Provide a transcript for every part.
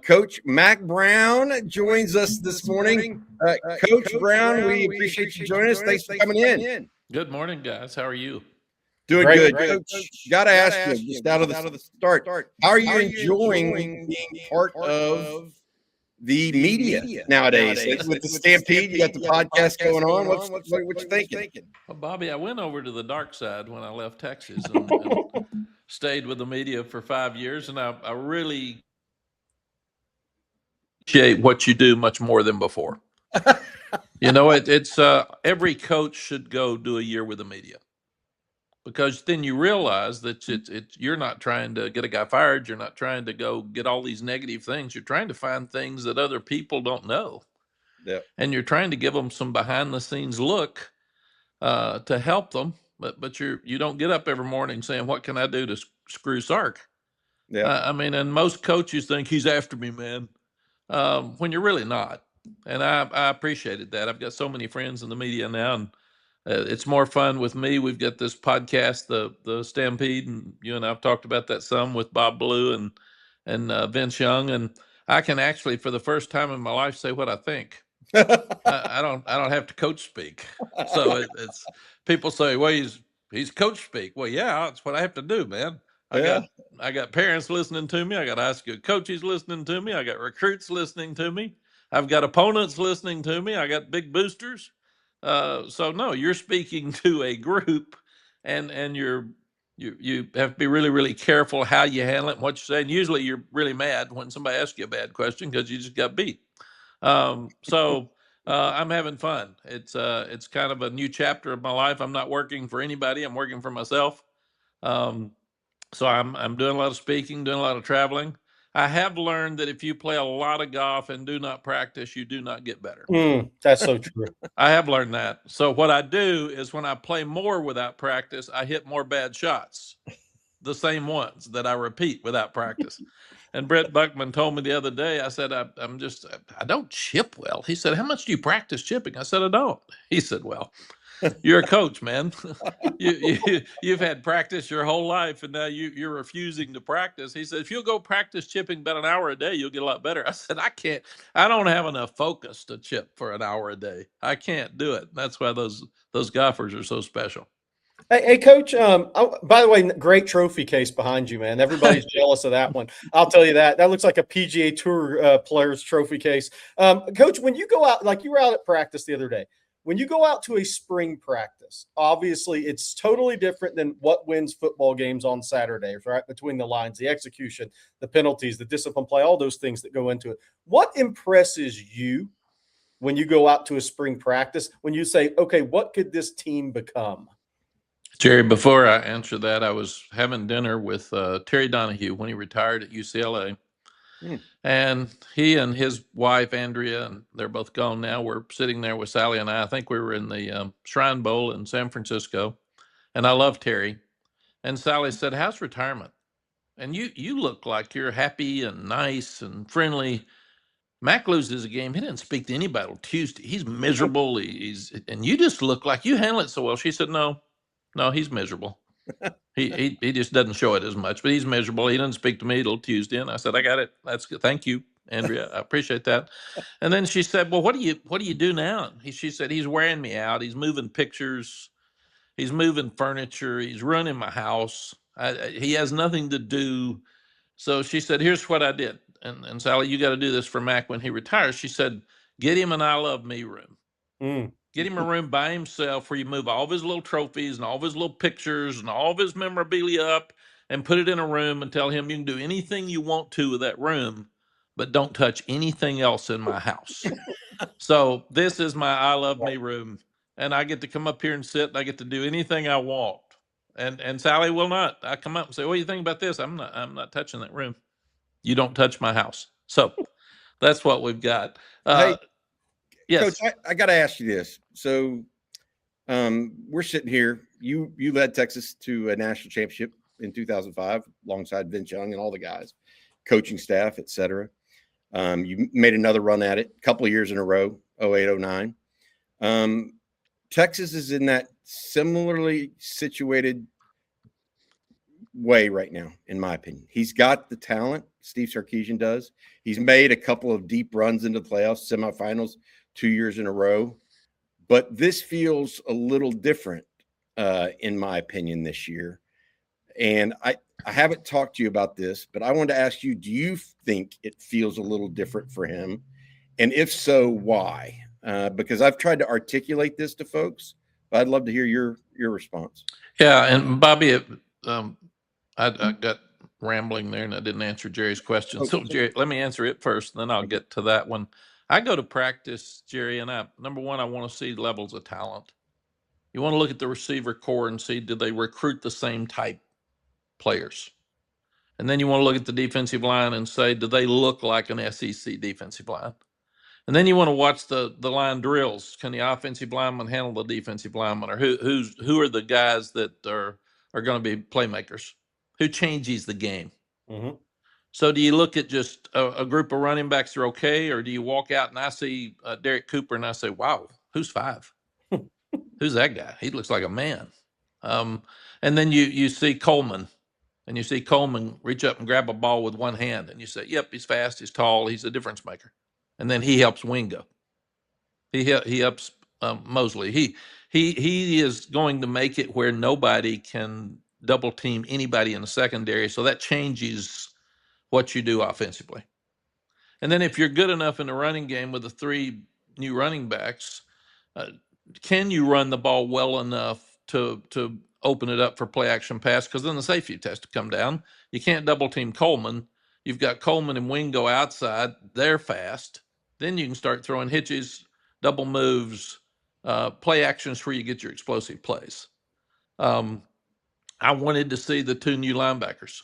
Coach Mack Brown joins us this morning. Coach Brown, we appreciate you joining us. Thanks for coming in. Good morning, guys. How are you? Doing good. Coach, got to ask you, just out of the start, how are you enjoying being part of the media nowadays? With the Stampede, you got the podcast going on. What you thinking? Well, Bobby, I went over to the dark side when I left Texas and stayed with the media for 5 years, and I really appreciate what you do much more than before. It's every coach should go do a year with the media, because then you realize that you're not trying to get a guy fired. You're not trying to go get all these negative things. You're trying to find things that other people don't know. Yeah. And you're trying to give them some behind the scenes look to help them. But you don't get up every morning saying, what can I do to screw Sark? Yeah. And most coaches think he's after me, man, when you're really not. And I appreciated that. I've got so many friends in the media now, and it's more fun with me. We've got this podcast, the Stampede, and you and I've talked about that some with Bob Blue and Vince Young, and I can actually, for the first time in my life, say what I think. I don't have to coach speak. So it's people say, well, he's coach speak. Well, yeah, that's what I have to do, man. I got parents listening to me. I got high school coaches listening to me. I got recruits listening to me. I've got opponents listening to me. I got big boosters. So no, you're speaking to a group, and you have to be really, really careful how you handle it and what you say. And usually you're really mad when somebody asks you a bad question because you just got beat. I'm having fun. It's kind of a new chapter of my life. I'm not working for anybody. I'm working for myself. So I'm doing a lot of speaking, doing a lot of traveling. I have learned that if you play a lot of golf and do not practice, you do not get better. That's so true. I have learned that. So what I do is when I play more without practice, I hit more bad shots, the same ones that I repeat without practice. And Brett Buckman told me the other day, I said, I don't chip well. He said, how much do you practice chipping? I said, I don't. He said, well, you're a coach, man. You've had practice your whole life, and now you're refusing to practice. He said, if you'll go practice chipping about an hour a day, you'll get a lot better. I said, I don't have enough focus to chip for an hour a day. I can't do it. That's why those golfers are so special. Hey, Coach, by the way, great trophy case behind you, man. Everybody's jealous of that one. I'll tell you that. That looks like a PGA Tour player's trophy case. Coach, when you go out, like you were out at practice the other day, when you go out to a spring practice, obviously it's totally different than what wins football games on Saturdays, right? Between the lines, the execution, the penalties, the discipline play, all those things that go into it. What impresses you when you go out to a spring practice, when you say, okay, what could this team become? Jerry, before I answer that, I was having dinner with Terry Donahue when he retired at UCLA. And he and his wife, Andrea, and they're both gone now. We're sitting there with Sally and I think we were in the Shrine Bowl in San Francisco. And I love Terry. And Sally said, how's retirement? And you look like you're happy and nice and friendly. Mack loses a game. He didn't speak to anybody till Tuesday. He's miserable. And you just look like you handle it so well. She said, no, he's miserable. He just doesn't show it as much, but he's miserable. He doesn't speak to me till Tuesday. And I said, I got it. That's good. Thank you, Andrea. I appreciate that. And then she said, well, what do you do now? She said, he's wearing me out. He's moving pictures. He's moving furniture. He's running my house. He has nothing to do. So she said, here's what I did. And Sally, you got to do this for Mack when he retires. She said, get him an I Love Me room. Get him a room by himself where you move all of his little trophies and all of his little pictures and all of his memorabilia up and put it in a room and tell him you can do anything you want to with that room, but don't touch anything else in my house. So this is my I Love Me room, and I get to come up here and sit, and I get to do anything I want. And Sally will not. I come up and say, what do you think about this? I'm not touching that room. You don't touch my house. So that's what we've got. Hey, yes. Coach, I got to ask you this. So we're sitting here. You led Texas to a national championship in 2005 alongside Vince Young and all the guys, coaching staff, et cetera. You made another run at it a couple of years in a row, 08, 09. Texas is in that similarly situated way right now, in my opinion. He's got the talent. Steve Sarkisian does. He's made a couple of deep runs into the playoffs, semifinals, 2 years in a row. But this feels a little different, in my opinion, this year. And I haven't talked to you about this, but I wanted to ask you, do you think it feels a little different for him? And if so, why? Because I've tried to articulate this to folks, but I'd love to hear your response. Yeah, and Bobby, I got rambling there and I didn't answer Jerry's question. So Jerry, let me answer it first, and then I'll get to that one. I go to practice, Jerry, and number one, I want to see levels of talent. You want to look at the receiver core and see, do they recruit the same type players? And then you want to look at the defensive line and say, do they look like an SEC defensive line? And then you want to watch the line drills. Can the offensive lineman handle the defensive lineman, or who are the guys that are going to be playmakers? Who changes the game? Mm-hmm. So do you look at just a group of running backs are okay, or do you walk out and I see Derek Cooper and I say, wow, who's 5? Who's that guy? He looks like a man. And then you see Coleman, and you see Coleman reach up and grab a ball with one hand, and you say, yep, he's fast, he's tall, he's a difference maker. And then he helps Wingo. He helps Mosley. He is going to make it where nobody can double team anybody in the secondary. So that changes what you do offensively. And then if you're good enough in the running game with the 3 new running backs, can you run the ball well enough to open it up for play action pass? Because then the safety test to come down. You can't double team Coleman. You've got Coleman and Wingo outside. They're fast. Then you can start throwing hitches, double moves, play actions where you get your explosive plays. I wanted to see the 2 new linebackers,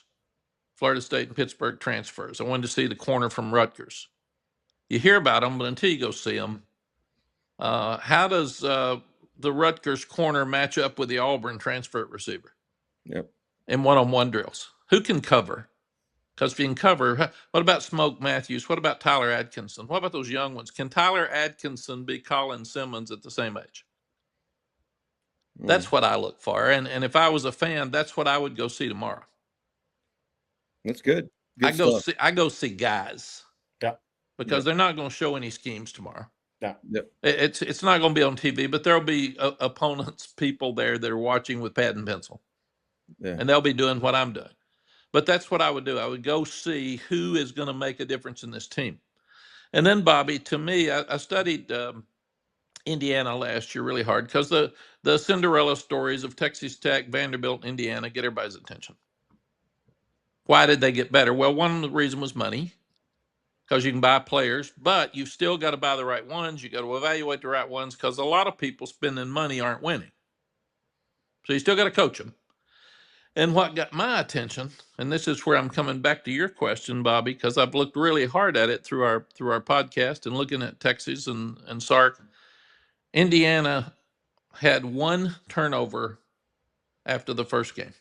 Florida State and Pittsburgh transfers. I wanted to see the corner from Rutgers. You hear about them, but until you go see them, how does the Rutgers corner match up with the Auburn transfer receiver? Yep. In one-on-one drills? Who can cover? Because if you can cover, what about Smoke Matthews? What about Tyler Atkinson? What about those young ones? Can Tyler Atkinson be Colin Simmons at the same age? That's what I look for. And if I was a fan, that's what I would go see tomorrow. That's good. I go see guys. Yeah. Because they're not going to show any schemes tomorrow. Yeah. Yep. It's not going to be on TV, but there'll be opponents, people there that are watching with pad and pencil. Yeah. And they'll be doing what I'm doing. But that's what I would do. I would go see who is going to make a difference in this team. And then, Bobby, to me, I studied Indiana last year really hard because the Cinderella stories of Texas Tech, Vanderbilt, Indiana get everybody's attention. Why did they get better? Well, one of the reasons was money, because you can buy players, but you've still got to buy the right ones. You got to evaluate the right ones, because a lot of people spending money aren't winning. So you still got to coach them. And what got my attention, and this is where I'm coming back to your question, Bobby, because I've looked really hard at it through our podcast and looking at Texas and Sark. Indiana had 1 turnover after the first game.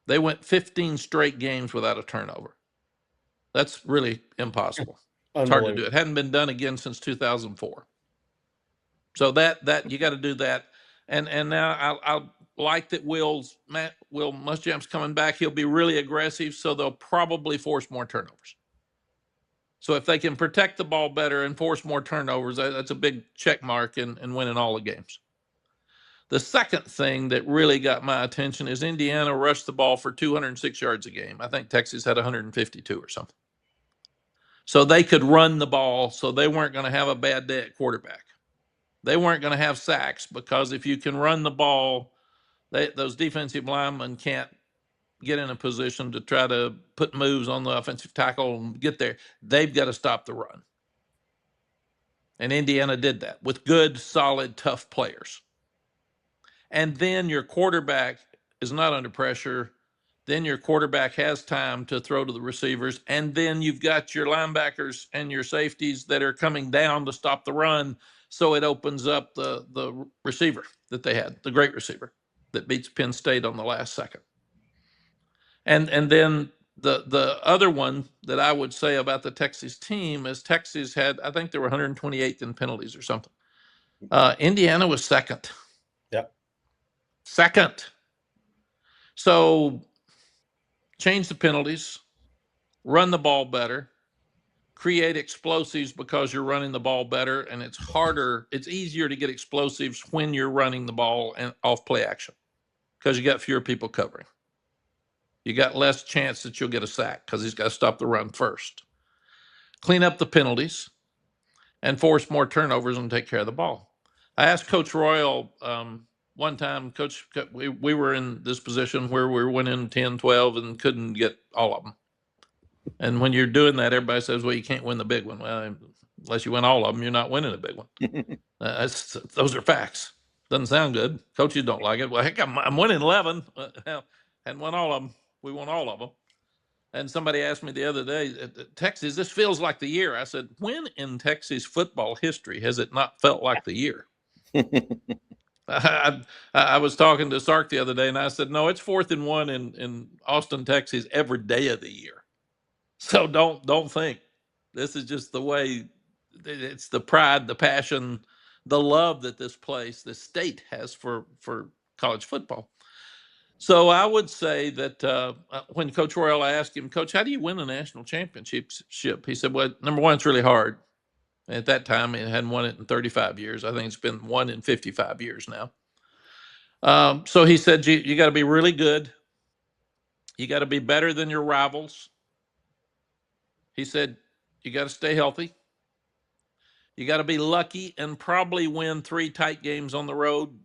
They went 15 straight games without a turnover. That's really impossible. It's hard to do. It hadn't been done again since 2004. So that you got to do that. And now I like that Will Muschamp's coming back. He'll be really aggressive, so they'll probably force more turnovers. So if they can protect the ball better and force more turnovers, that's a big check mark in winning all the games. The second thing that really got my attention is Indiana rushed the ball for 206 yards a game. I think Texas had 152 or something. So they could run the ball, so they weren't going to have a bad day at quarterback. They weren't going to have sacks, because if you can run the ball, those defensive linemen can't get in a position to try to put moves on the offensive tackle and get there. They've got to stop the run. And Indiana did that with good, solid, tough players. And then your quarterback is not under pressure. Then your quarterback has time to throw to the receivers. And then you've got your linebackers and your safeties that are coming down to stop the run. So it opens up the receiver that they had, the great receiver that beats Penn State on the last second. And then the other one that I would say about the Texas team is Texas had, I think they were 128th in penalties or something. Indiana was second. Yep. Second. So change the penalties, run the ball better, create explosives because you're running the ball better, and it's easier to get explosives when you're running the ball and off play action because you got fewer people covering. You got less chance that you'll get a sack because he's got to stop the run first. Clean up the penalties and force more turnovers and take care of the ball. I asked Coach Royal one time, Coach, we were in this position where we were winning 10, 12 and couldn't get all of them. And when you're doing that, everybody says, well, you can't win the big one. Well, unless you win all of them, you're not winning a big one. Those are facts. Doesn't sound good. Coaches don't like it. Well, heck, I'm winning 11 and won all of them. We won all of them. And somebody asked me the other day, Texas, this feels like the year. I said, when in Texas football history has it not felt like the year? I was talking to Sark the other day, and I said, no, it's 4th and 1 in Austin, Texas, every day of the year. So don't think this is just the way. It's the pride, the passion, the love that this state has for college football. So I would say that when Coach Royal asked him, Coach, how do you win a national championship? He said, well, number one, it's really hard. At that time, it hadn't won it in 35 years. I think it's been won in 55 years now. So he said, you got to be really good. You got to be better than your rivals. He said, you got to stay healthy. You got to be lucky and probably win 3 tight games on the road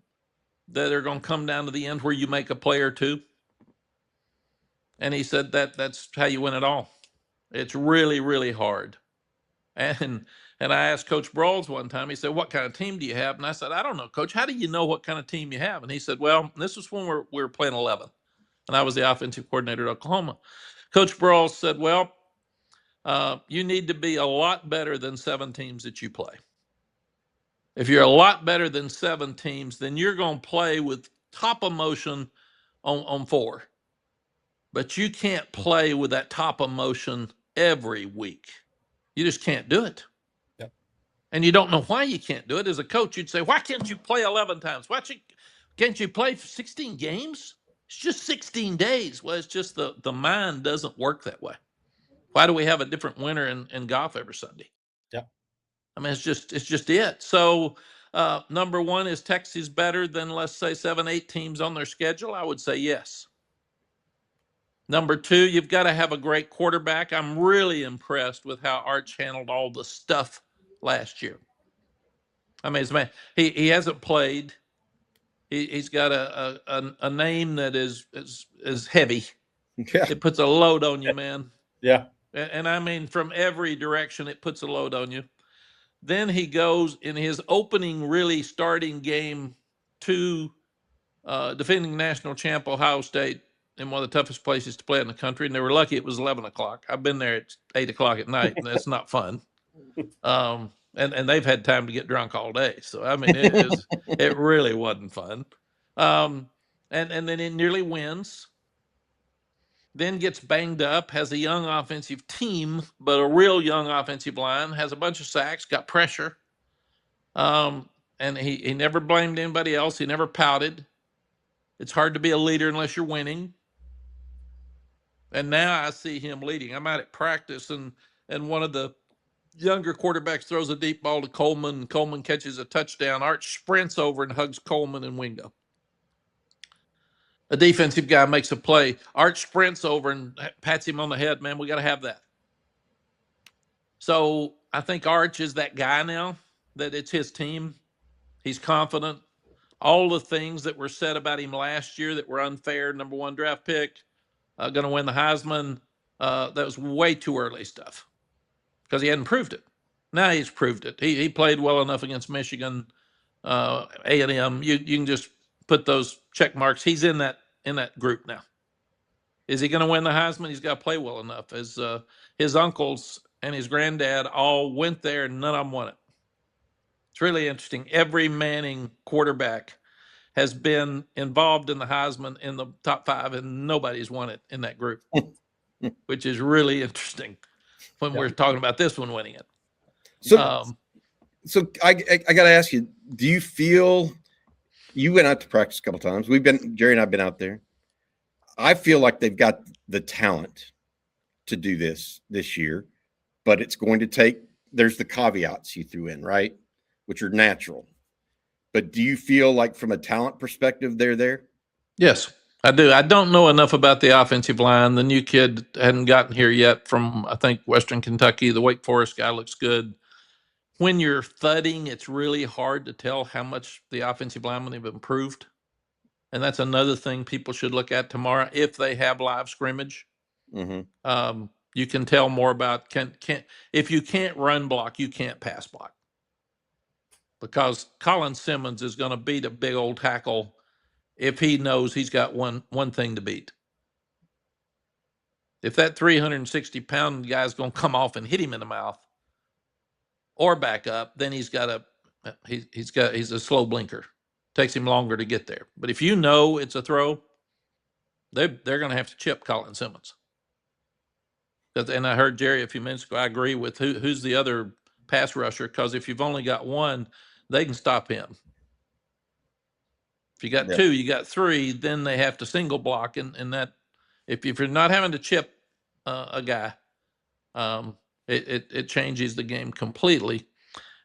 that are going to come down to the end where you make a play or two. And he said that's how you win it all. It's really, really hard. And I asked Coach Brawls one time, he said, what kind of team do you have? And I said, I don't know, Coach. How do you know what kind of team you have? And he said, well, this was when we were playing 11. And I was the offensive coordinator at Oklahoma. Coach Brawls said, well, you need to be a lot better than 7 teams that you play. If you're a lot better than 7 teams, then you're going to play with top emotion on 4. But you can't play with that top emotion every week. You just can't do it. Yep. And you don't know why you can't do it. As a coach, you'd say, why can't you play 11 times? Can't you play 16 games? It's just 16 days. Well, it's just the mind doesn't work that way. Why do we have a different winner in golf every Sunday? Yeah. I mean, it's just it. So number one, is Texas better than, let's say, 7, 8 teams on their schedule? I would say yes. Number 2, you've got to have a great quarterback. I'm really impressed with how Arch handled all the stuff last year. I mean, he hasn't played. He's got a name that is heavy. Yeah. It puts a load on you, man. Yeah. And I mean, from every direction, it puts a load on you. Then he goes in his opening, really starting game to defending national champ Ohio State in one of the toughest places to play in the country. And they were lucky it was 11 o'clock. I've been there at 8 o'clock at night, and that's not fun. And they've had time to get drunk all day. So, I mean, it really wasn't fun. And then it nearly wins. Then gets banged up, has a young offensive team, but a real young offensive line, has a bunch of sacks, got pressure. And he never blamed anybody else. He never pouted. It's hard to be a leader unless you're winning. And now I see him leading. I'm out at practice, and one of the younger quarterbacks throws a deep ball to Coleman, and Coleman catches a touchdown. Arch sprints over and hugs Coleman and Wingo. A defensive guy makes a play. Arch sprints over and pats him on the head. Man, we got to have that. So I think Arch is that guy now, that it's his team. He's confident. All the things that were said about him last year that were unfair, number 1 draft pick, going to win the Heisman, that was way too early stuff because he hadn't proved it. Now he's proved it. He played well enough against Michigan, A&M. You can just put those check marks. He's in that group now. Is he going to win the Heisman? He's got to play well enough. His uncles and his granddad all went there, and none of them won it. It's really interesting. Every Manning quarterback has been involved in the Heisman in the top 5, and nobody's won it in that group, which is really interesting when we're talking about this one winning it. So I got to ask you, do you feel, you went out to practice a couple times. Jerry and I've been out there. I feel like they've got the talent to do this year, but it's going to take, there's the caveats you threw in, right? Which are natural. But do you feel like from a talent perspective, they're there? Yes, I do. I don't know enough about the offensive line. The new kid hadn't gotten here yet from, I think, Western Kentucky. The Wake Forest guy looks good. When you're thudding, it's really hard to tell how much the offensive linemen have improved. And that's another thing people should look at tomorrow if they have live scrimmage. Mm-hmm. You can tell more about if you can't run block, you can't pass block. Because Colin Simmons is going to beat a big old tackle if he knows he's got one thing to beat. If that 360-pound guy's going to come off and hit him in the mouth or back up, then he's a slow blinker. Takes him longer to get there. But if you know it's a throw, they're going to have to chip Colin Simmons. And I heard Jerry a few minutes ago. I agree with who's the other pass rusher, because if you've only got one, they can stop him. If you got two, you got three, then they have to single block, and that if you're not having to chip a guy, it changes the game completely.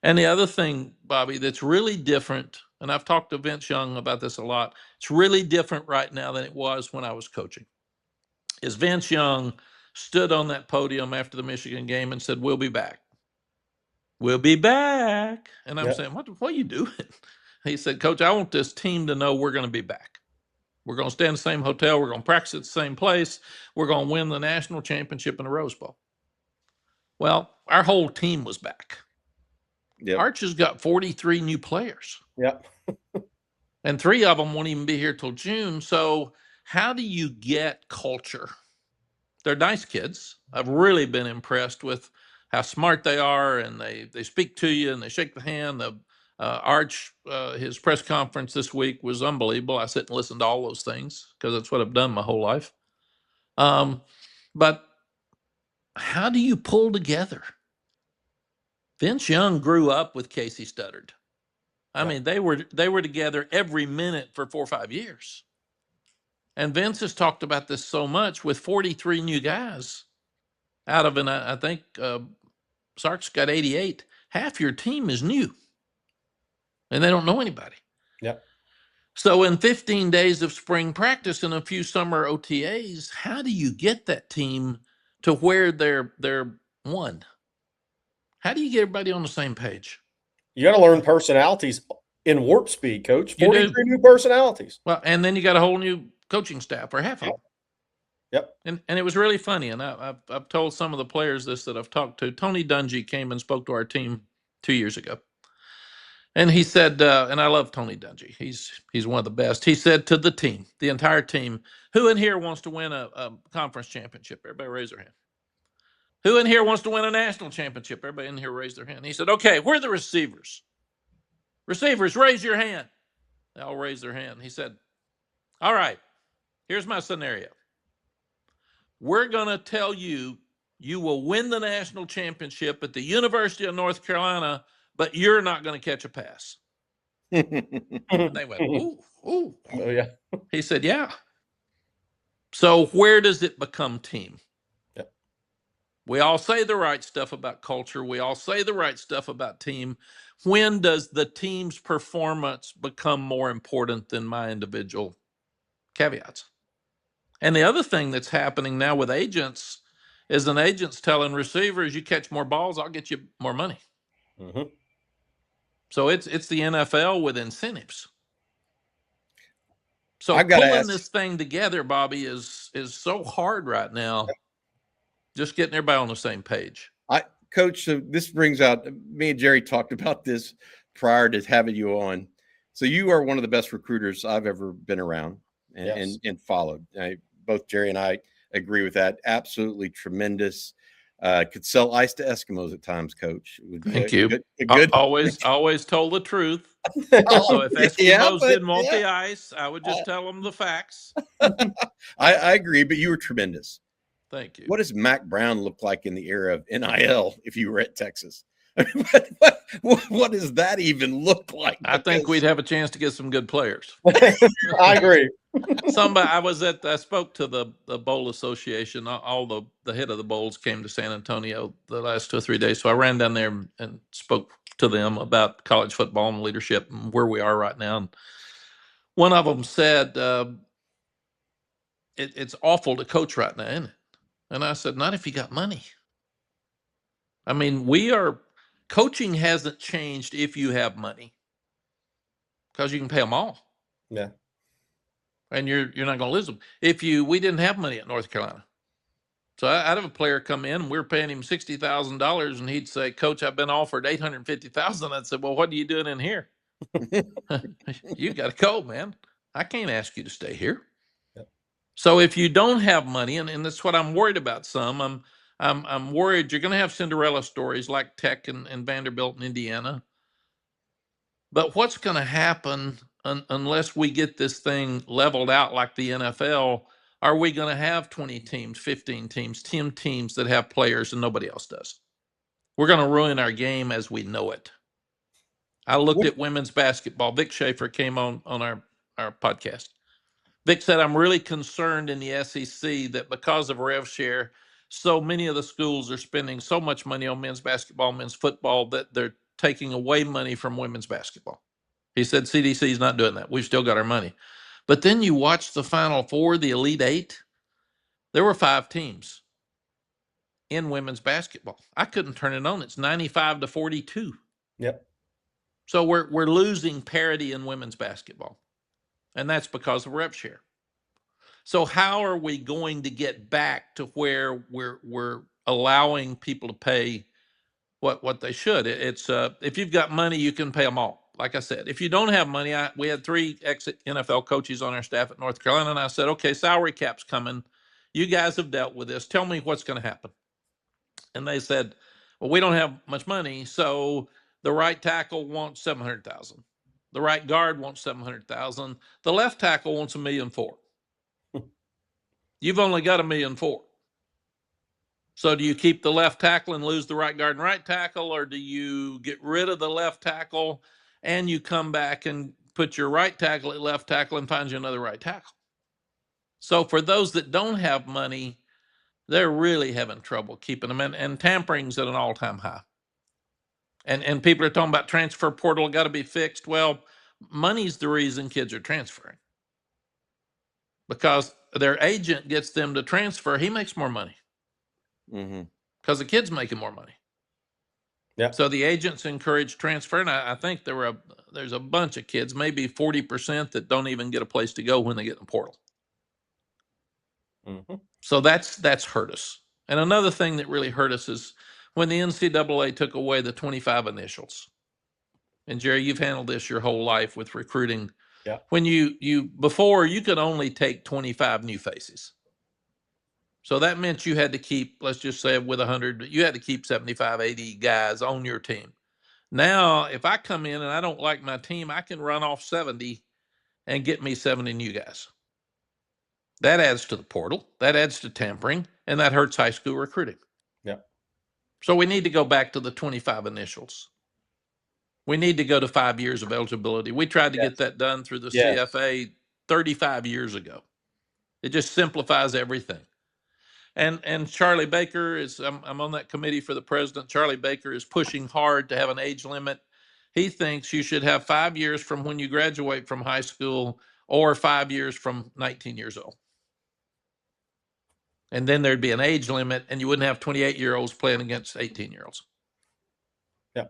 And the other thing, Bobby, that's really different, and I've talked to Vince Young about this a lot, it's really different right now than it was when I was coaching, is Vince Young stood on that podium after the Michigan game and said, "We'll be back. We'll be back." And I'm saying, what are you doing? He said, "Coach, I want this team to know we're going to be back. We're going to stay in the same hotel. We're going to practice at the same place. We're going to win the national championship in the Rose Bowl." Well, our whole team was back. Yep. Arch has got 43 new players. Yep. And 3 of them won't even be here till June. So how do you get culture? They're nice kids. I've really been impressed with how smart they are, and they speak to you and they shake the hand. Arch, his press conference this week was unbelievable. I sit and listen to all those things because that's what I've done my whole life. But how do you pull together? Vince Young grew up with Casey Studdard. I mean, they were together every minute for 4 or 5 years. And Vince has talked about this so much with 43 new guys out of, and I think Sark's got 88. Half your team is new, and they don't know anybody. Yep. So in 15 days of spring practice and a few summer OTAs, how do you get that team to where they're one? How do you get everybody on the same page? You got to learn personalities in warp speed, Coach. You 43 new personalities. Well, and then you got a whole new coaching staff, or half of them. Yep. And it was really funny. And I've told some of the players this that I've talked to. Tony Dungy came and spoke to our team 2 years ago. And he said, and I love Tony Dungy. He's one of the best. He said to the team, the entire team, "Who in here wants to win a conference championship?" Everybody raise their hand. "Who in here wants to win a national championship?" Everybody in here raised their hand. He said, "Okay, we're the receivers. Receivers, raise your hand." They all raised their hand. He said, "All right, here's my scenario. We're going to tell you you will win the national championship at the University of North Carolina, but you're not going to catch a pass." And they went, "Ooh, ooh." Oh, yeah. He said, "Yeah." So where does it become team? Yep. We all say the right stuff about culture. We all say the right stuff about team. When does the team's performance become more important than my individual caveats? And the other thing that's happening now with agents is an agent's telling receivers, "You catch more balls, I'll get you more money." Mm-hmm. So it's the NFL with incentives. So I've gotta pulling ask- this thing together, Bobby, is so hard right now. Just getting everybody on the same page. Coach, so this brings out, me and Jerry talked about this prior to having you on. So you are one of the best recruiters I've ever been around and followed. Both Jerry and I agree with that. Absolutely tremendous. Could sell ice to Eskimos at times, Coach. Thank you. Good. Always told the truth. So if Eskimos didn't want the ice, I would just tell them the facts. I agree, but you were tremendous. Thank you. What does Mack Brown look like in the era of NIL if you were at Texas? What does that even look like? I think we'd have a chance to get some good players. I agree. I spoke to the bowl association. All the head of the bowls came to San Antonio the last 2 or 3 days. So I ran down there and spoke to them about college football and leadership and where we are right now. And one of them said, it's awful to coach right now, isn't it? And I said, not if you got money. I mean, coaching hasn't changed if you have money, because you can pay them all. Yeah. And you're not going to lose them. We didn't have money at North Carolina. So I'd have a player come in and we were paying him $60,000 and he'd say, Coach, I've been offered $850,000. I'd say, well, what are you doing in here? You got to go, man. I can't ask you to stay here. Yep. So if you don't have money, and that's what I'm worried about some, I'm worried you're going to have Cinderella stories like Tech and Vanderbilt and Indiana. But what's going to happen unless we get this thing leveled out like the NFL? Are we going to have 20 teams, 15 teams, 10 teams that have players and nobody else does? We're going to ruin our game as we know it. I looked at women's basketball. Vic Schaefer came on our podcast. Vic said, I'm really concerned in the SEC that because of rev share, so many of the schools are spending so much money on men's basketball, men's football, that they're taking away money from women's basketball. He said CDC is not doing that. We've still got our money. But then you watch the Final Four, the Elite Eight. There were 5 teams in women's basketball. I couldn't turn it on. It's 95-42. Yep. So we're losing parity in women's basketball. And that's because of rev share. So how are we going to get back to where we're allowing people to pay what they should? It's if you've got money, you can pay them all. Like I said, if you don't have money, we had 3 ex-NFL coaches on our staff at North Carolina, and I said, okay, salary cap's coming. You guys have dealt with this. Tell me what's going to happen. And they said, well, we don't have much money, so the right tackle wants $700,000. The right guard wants $700,000. The left tackle wants $1.4 million. You've only got $1.4 million. So do you keep the left tackle and lose the right guard and right tackle, or do you get rid of the left tackle and you come back and put your right tackle at left tackle and find you another right tackle? So for those that don't have money, they're really having trouble keeping them, and tampering's at an all-time high. And people are talking about transfer portal got to be fixed. Well, money's the reason kids are transferring, because their agent gets them to transfer. He makes more money because the kid's making more money. Yeah. So the agents encourage transfer, and I think there's a bunch of kids, maybe 40%, that don't even get a place to go when they get in the portal. So that's hurt us. And another thing that really hurt us is when the NCAA took away the 25 initials. And Jerry, you've handled this your whole life with recruiting. Yeah. When before you could only take 25 new faces. So that meant you had to keep, let's just say with 100, you had to keep 75, 80 guys on your team. Now, if I come in and I don't like my team, I can run off 70 and get me 70 new guys. That adds to the portal, that adds to tampering, and that hurts high school recruiting. Yeah. So we need to go back to the 25 initials. We need to go to 5 years of eligibility. We tried to get that done through the CFA 35 years ago. It just simplifies everything. And Charlie Baker I'm on that committee for the president. Charlie Baker is pushing hard to have an age limit. He thinks you should have 5 years from when you graduate from high school, or 5 years from 19 years old. And then there'd be an age limit, and you wouldn't have 28-year-olds playing against 18-year-olds. Yeah.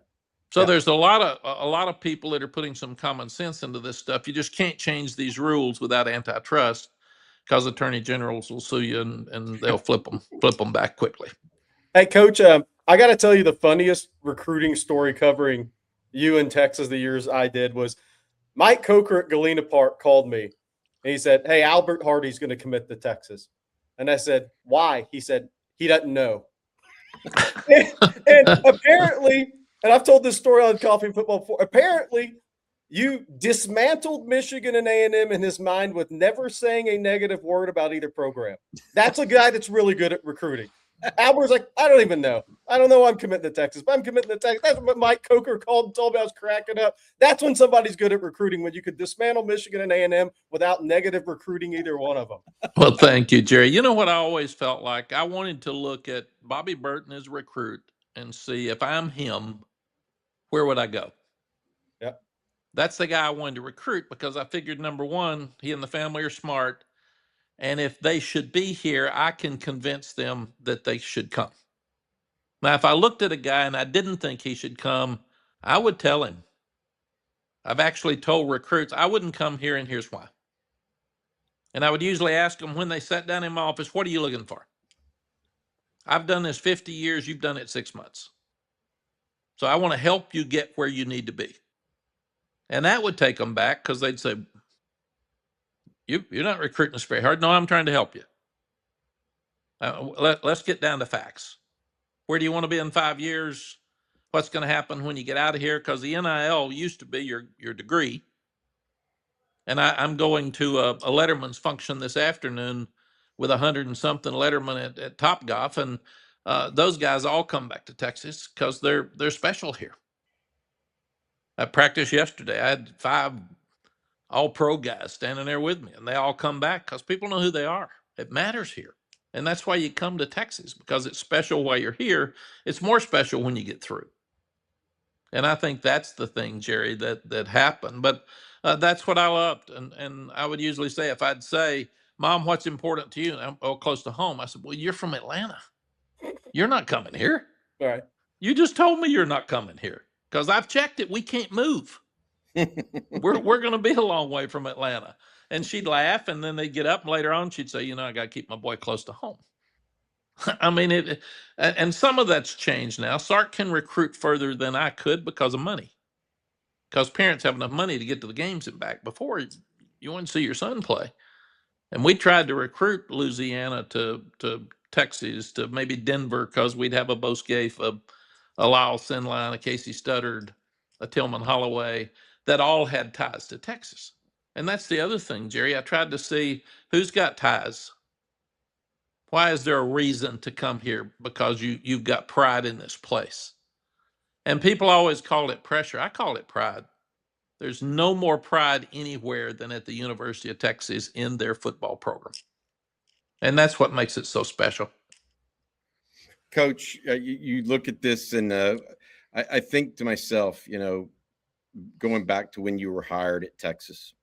So there's a lot of people that are putting some common sense into this stuff. You just can't change these rules without antitrust, because attorney generals will sue you and they'll flip them back quickly. Hey, Coach, I got to tell you the funniest recruiting story covering you in Texas the years I did was Mike Coker at Galena Park called me, and he said, hey, Albert Hardy's going to commit to Texas. And I said, why? He said, he doesn't know. and apparently, and I've told this story on Coffee and Football before, apparently you dismantled Michigan and A&M in his mind with never saying a negative word about either program. That's a guy that's really good at recruiting. Albert's like, I don't even know. I don't know I'm committing to Texas, but I'm committing to Texas. That's what Mike Coker called and told me. I was cracking up. That's when somebody's good at recruiting, when you could dismantle Michigan and A&M without negative recruiting either one of them. Well, thank you, Jerry. You know what I always felt like? I wanted to look at Bobby Burton as a recruit and see if I'm him, where would I go? Yep. That's the guy I wanted to recruit because I figured, number one, he and the family are smart. And if they should be here, I can convince them that they should come. Now, if I looked at a guy and I didn't think he should come, I would tell him. I've actually told recruits I wouldn't come here, and here's why. And I would usually ask them when they sat down in my office, what are you looking for? I've done this 50 years, you've done it 6 months. So I want to help you get where you need to be. And that would take them back because they'd say, you're not recruiting us very hard. No, I'm trying to help you. Let's get down to facts. Where do you want to be in 5 years? What's going to happen when you get out of here? Because the NIL used to be your degree. And I'm going to a Letterman's function this afternoon with 100 and something Letterman at Topgolf, and those guys all come back to Texas because they're special here. I practiced yesterday. I had 5 all-pro guys standing there with me, and they all come back because people know who they are. It matters here. And that's why you come to Texas, because it's special while you're here. It's more special when you get through. And I think that's the thing, Jerry, that happened. But that's what I loved. And I would usually say, if I'd say, Mom, what's important to you? And I'm close to home. I said, well, you're from Atlanta. You're not coming here. All right. You just told me you're not coming here because I've checked it. We can't move. We're going to be a long way from Atlanta. And she'd laugh, and then they'd get up, and later on she'd say, I got to keep my boy close to home. I mean, and some of that's changed now. Sark can recruit further than I could because of money. Because parents have enough money to get to the games and back. Before, you wouldn't see your son play. And we tried to recruit Louisiana to Texas, to maybe Denver, because we'd have a Bo Scaife, a Lyle Sinline, a Casey Studdard, a Tillman Holloway, that all had ties to Texas. And that's the other thing, Jerry. I tried to see who's got ties. Why is there a reason to come here? Because you've got pride in this place. And people always call it pressure. I call it pride. There's no more pride anywhere than at the University of Texas in their football program. And that's what makes it so special. Coach, you look at this, and I think to myself, going back to when you were hired at Texas,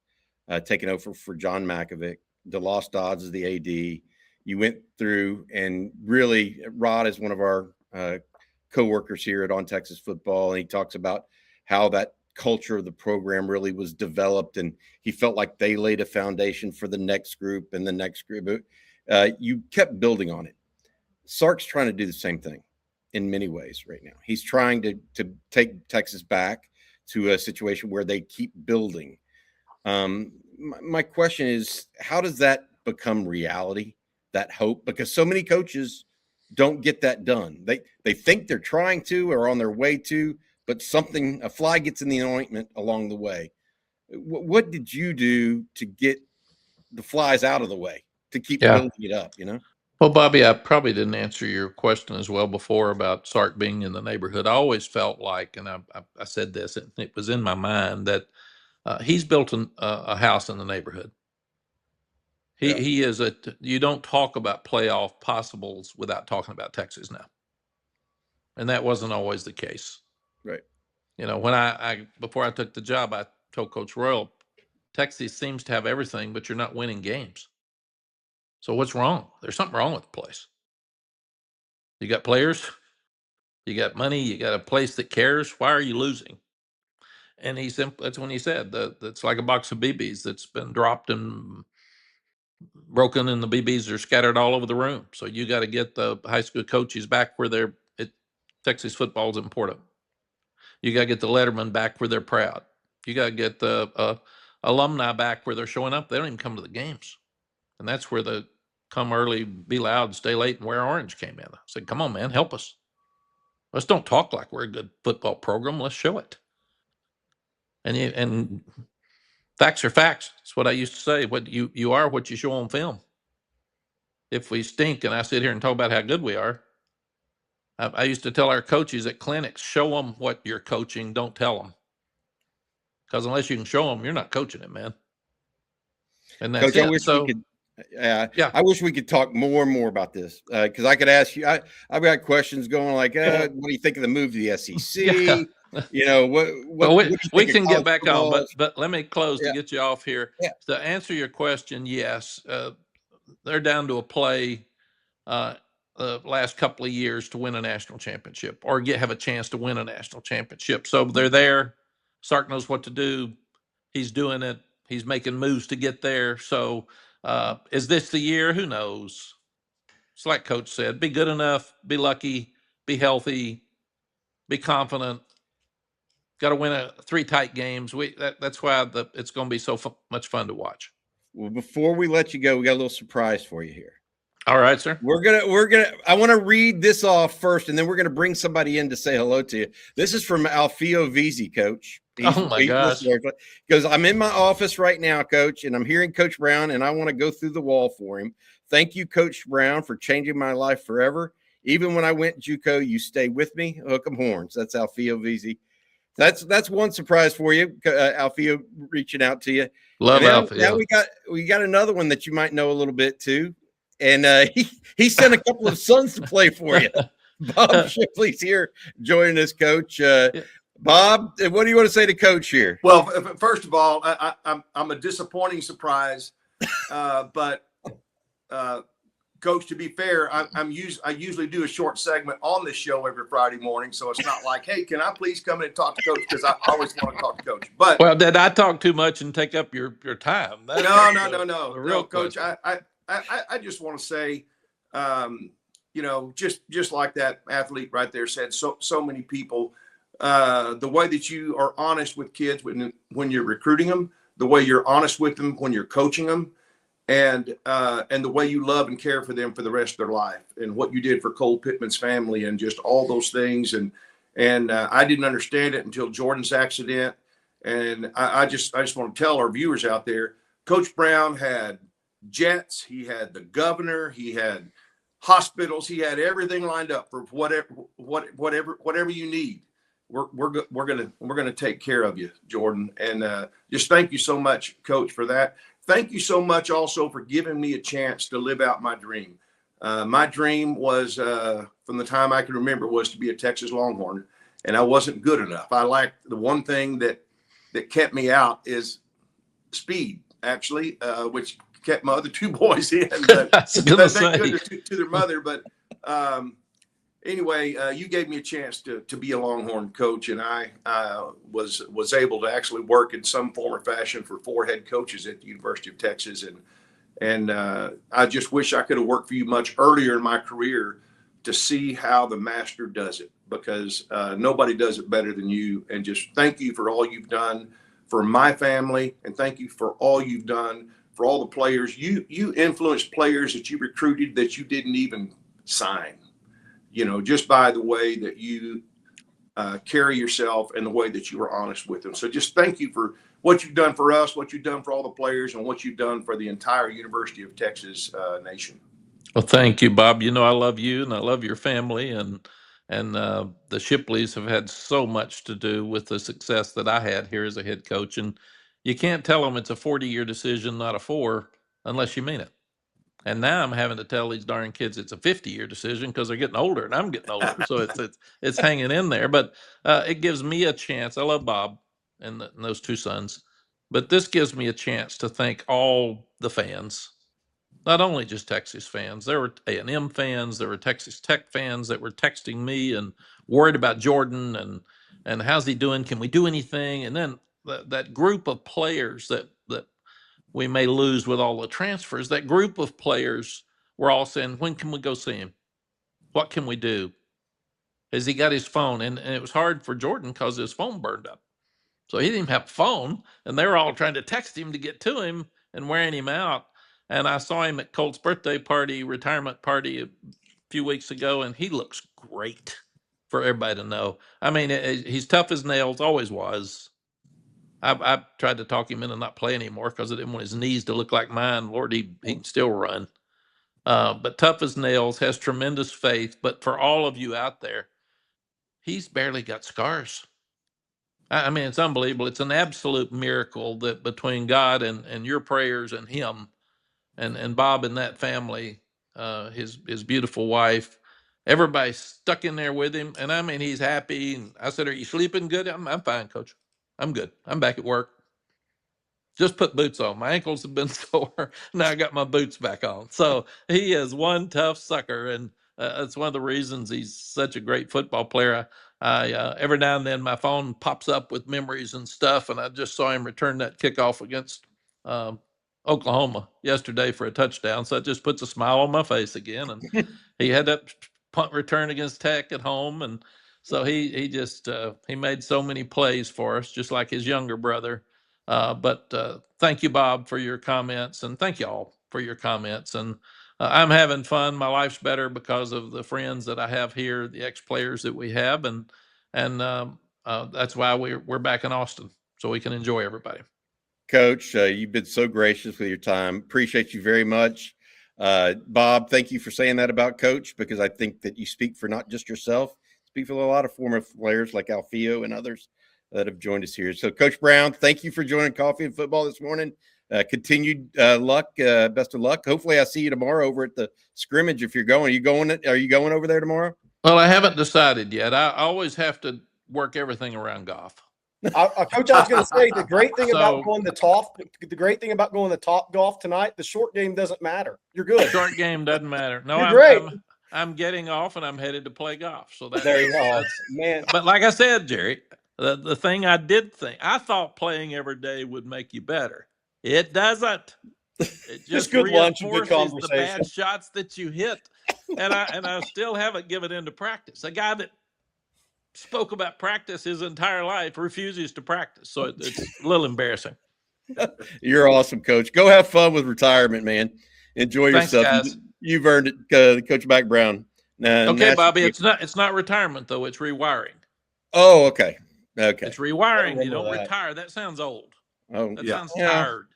taking over for John Mackovic, DeLoss Dodds as the AD. You went through, and really, Rod is one of our co-workers here at On Texas Football, and he talks about how that culture of the program really was developed, and he felt like they laid a foundation for the next group and the next group. You kept building on it. Sark's trying to do the same thing in many ways right now. He's trying to take Texas back to a situation where they keep building. My question is, how does that become reality? That hope, because so many coaches don't get that done. They think they're trying to or on their way to, but a fly gets in the ointment along the way. What did you do to get the flies out of the way, to keep building it up, Well, Bobby, I probably didn't answer your question as well before about Sark being in the neighborhood. I always felt like, and I said this, it was in my mind, that he's built a house in the neighborhood. He is you don't talk about playoff possibles without talking about Texas now. And that wasn't always the case. Right. When I before I took the job, I told Coach Royal, Texas seems to have everything, but you're not winning games. So what's wrong? There's something wrong with the place. You got players, you got money, you got a place that cares. Why are you losing? And that's when he said that it's like a box of BBs that's been dropped and broken, and the BBs are scattered all over the room. So you got to get the high school coaches back where Texas football is important. You got to get the Letterman back where they're proud. You got to get the alumni back where they're showing up. They don't even come to the games. And that's where the come early, be loud, stay late, and wear orange came in. I said, come on, man, help us. Let's don't talk like we're a good football program. Let's show it. And facts are facts. That's what I used to say. What you are what you show on film. if we stink and I sit here and talk about how good we are. I used to tell our coaches at clinics, show them what you're coaching, don't tell them. Because unless you can show them, you're not coaching it, man. And that's Coach, I it. wish we could. Yeah. I wish we could talk more and more about this because I could ask you. I've got questions going like, what do you think of the move to the SEC? Yeah. You know what? Well, What do you we think of can get college back football? on, but let me close to Yeah. get you off here. Yeah. To answer your question, yes, they're down to a play the last couple of years to win a national championship or have a chance to win a national championship. So they're there. Sark knows what to do. He's doing it. He's making moves to get there. So is this the year? Who knows? It's like Coach said, be good enough, be lucky, be healthy, be confident. Got to win 3 tight games. That's why it's going to be so much fun to watch. Well, before we let you go, we got a little surprise for you here. All right, sir. I want to read this off first, and then we're gonna bring somebody in to say hello to you. This is from Alfio Vizzi, Coach. Oh my gosh. Because I'm in my office right now, Coach, and I'm hearing Coach Brown, and I want to go through the wall for him. Thank you, Coach Brown, for changing my life forever. Even when I went JUCO, you stayed with me. Hook 'em horns. That's Alfio Vizzi. That's one surprise for you, Alfio reaching out to you. Love Alfio. Now we got another one that you might know a little bit too. And he sent a couple of sons to play for you. Bob Shipley's here joining us, Coach. Bob, what do you want to say to Coach here? Well, first of all, I'm a disappointing surprise, but Coach, to be fair, I usually do a short segment on this show every Friday morning, so it's not like, hey, can I please come in and talk to Coach, because I always want to talk to Coach. But well, did I talk too much and take up your time? No, Coach. I just want to say, just like that athlete right there said, so many people, the way that you are honest with kids when you're recruiting them, the way you're honest with them when you're coaching them, and the way you love and care for them for the rest of their life, and what you did for Cole Pittman's family, and just all those things. And I didn't understand it until Jordan's accident. And I just want to tell our viewers out there, Coach Brown had jets, he had the governor, he had hospitals, he had everything lined up for whatever you need. We're gonna take care of you, Jordan. And just thank you so much, Coach, for that. Thank you so much also for giving me a chance to live out my dream. My dream was, from the time I can remember, was to be a Texas Longhorn, and I wasn't good enough. I lacked the one thing that kept me out is speed, actually, which kept my other 2 boys in. But thank goodness to their mother. But anyway, you gave me a chance to be a Longhorn coach, and I was able to actually work in some form or fashion for 4 head coaches at the University of Texas. And I just wish I could have worked for you much earlier in my career to see how the master does it, because nobody does it better than you. And just thank you for all you've done for my family, and thank you for all you've done for all the players. You influenced players that you recruited that you didn't even sign, just by the way that you carry yourself and the way that you were honest with them. So just thank you for what you've done for us, what you've done for all the players, and what you've done for the entire University of Texas nation. Well, thank you, Bob. I love you and I love your family, and the Shipleys have had so much to do with the success that I had here as a head coach. And you can't tell them it's a 40-year decision, not a 4, unless you mean it. And now I'm having to tell these darn kids it's a 50-year decision because they're getting older and I'm getting older. So it's hanging in there. But it gives me a chance. I love Bob and those 2 sons. But this gives me a chance to thank all the fans, not only just Texas fans. There were A&M fans, there were Texas Tech fans that were texting me and worried about Jordan and how's he doing? Can we do anything? And then that group of players that we may lose with all the transfers, that group of players were all saying, when can we go see him? What can we do? Has he got his phone? And it was hard for Jordan because his phone burned up. So he didn't even have a phone, and they were all trying to text him to get to him and wearing him out. And I saw him at Colt's birthday party, retirement party a few weeks ago, and he looks great for everybody to know. I mean, he's tough as nails, always was. I tried to talk him into not play anymore because I didn't want his knees to look like mine. Lord, he can still run. but tough as nails, has tremendous faith. But for all of you out there, he's barely got scars. I mean, it's unbelievable. It's an absolute miracle that between God and your prayers and him and Bob and that family, his beautiful wife, everybody's stuck in there with him. And I mean, he's happy. And I said, "Are you sleeping good?" I'm fine, Coach. I'm good. I'm back at work. Just put boots on. My ankles have been sore. Now I got my boots back on. So he is one tough sucker, and it's one of the reasons he's such a great football player. I every now and then my phone pops up with memories and stuff, and I just saw him return that kickoff against um, Oklahoma yesterday for a touchdown. So it just puts a smile on my face again. And he had that punt return against Tech at home, and so he just he made so many plays for us, just like his younger brother. But thank you, Bob, for your comments, and thank you all for your comments. And I'm having fun. My life's better because of the friends that I have here, the ex-players that we have, and that's why we're back in Austin, so we can enjoy everybody. Coach, you've been so gracious with your time. Appreciate you very much. Bob, thank you for saying that about Coach, because I think that you speak for not just yourself, speak for a lot of former players like Alfio and others that have joined us here. So, Coach Brown, thank you for joining Coffee and Football this morning. Continued luck, best of luck. Hopefully, I see you tomorrow over at the scrimmage. If you're going, are you going over there tomorrow? Well, I haven't decided yet. I always have to work everything around golf. Coach, I was going to say the great thing about going to Top Golf tonight, the short game doesn't matter. You're good. Short game doesn't matter. No, You're great. I'm getting off and I'm headed to play golf. So There you go, man. But like I said, Jerry, the thing I thought playing every day would make you better. It doesn't. It just good lunch and good reinforces the conversation. bad shots that you hit, and I still haven't given into practice. A guy that spoke about practice his entire life refuses to practice, so it's a little embarrassing. You're awesome, Coach. Go have fun with retirement, man. Enjoy yourself. Guys. You've earned it, Coach Mack Brown. Okay, Bobby, it's not retirement though; it's rewiring. Oh, okay. It's rewiring. You don't retire. That sounds old. Oh, that sounds tired.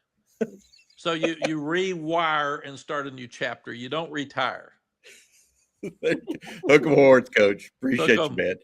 So you rewire and start a new chapter. You don't retire. Hook 'em horns, Coach. Appreciate you, man.